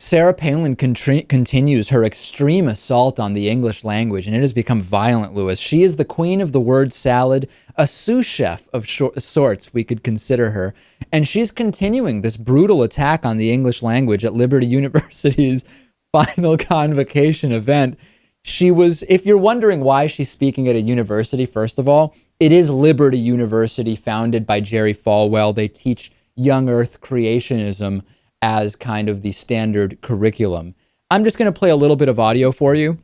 Sarah Palin continues her extreme assault on the English language, and it has become violent, Lewis. She is the queen of the word salad, a sous chef of sorts, we could consider her. And she's continuing this brutal attack on the English language at Liberty University's final convocation event. She was, if you're wondering why she's speaking at a university, first of all, it is Liberty University, founded by Jerry Falwell. They teach young earth creationism as kind of the standard curriculum. I'm just going to play a little bit of audio for you,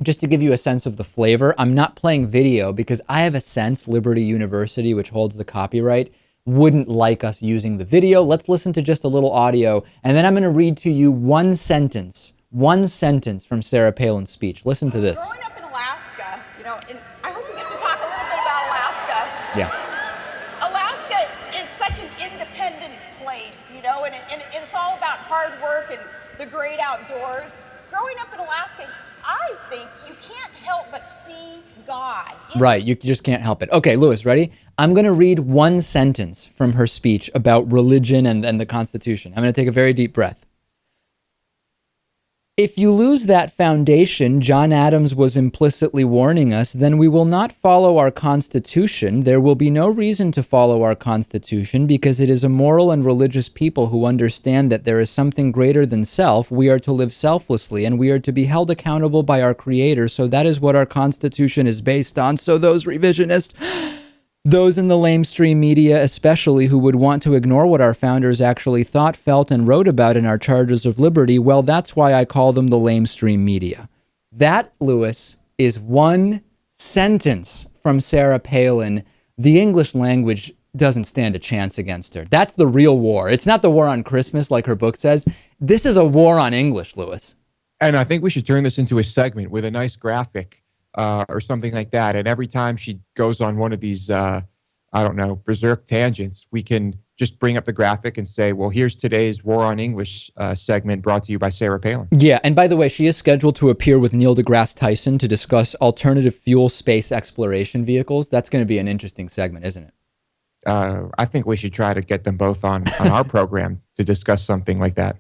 just to give you a sense of the flavor. I'm not playing video because I have a sense Liberty University, which holds the copyright, wouldn't like us using the video. Let's listen to just a little audio, and then I'm going to read to you one sentence from Sarah Palin's speech. Listen to this. Growing up in Alaska, and I hope we get to talk a little bit about Alaska. Yeah. Alaska is such an independent place, and it's all about hard work and the great outdoors. Growing up in Alaska, I think you can't help but see God. Right, you just can't help it. Okay, Lewis, ready? I'm going to read one sentence from her speech about religion and the Constitution. I'm going to take a very deep breath. If you lose that foundation, John Adams was implicitly warning us, then we will not follow our Constitution. There will be no reason to follow our Constitution because it is a moral and religious people who understand that there is something greater than self. We are to live selflessly and we are to be held accountable by our Creator. So that is what our Constitution is based on. So those revisionists, those in the lamestream media especially, who would want to ignore what our founders actually thought, felt, and wrote about in our Charters of Liberty, well, that's why I call them the lamestream media. That, Lewis, is one sentence from Sarah Palin. The English language doesn't stand a chance against her. That's the real war. It's not the war on Christmas like her book says. This is a war on English, Lewis. And I think we should turn this into a segment with a nice graphic or something like that. And every time she goes on one of these, berserk tangents, we can just bring up the graphic and say, well, here's today's War on English segment brought to you by Sarah Palin. Yeah, and by the way, she is scheduled to appear with Neil deGrasse Tyson to discuss alternative fuel space exploration vehicles. That's going to be an interesting segment, isn't it? I think we should try to get them both on our program to discuss something like that.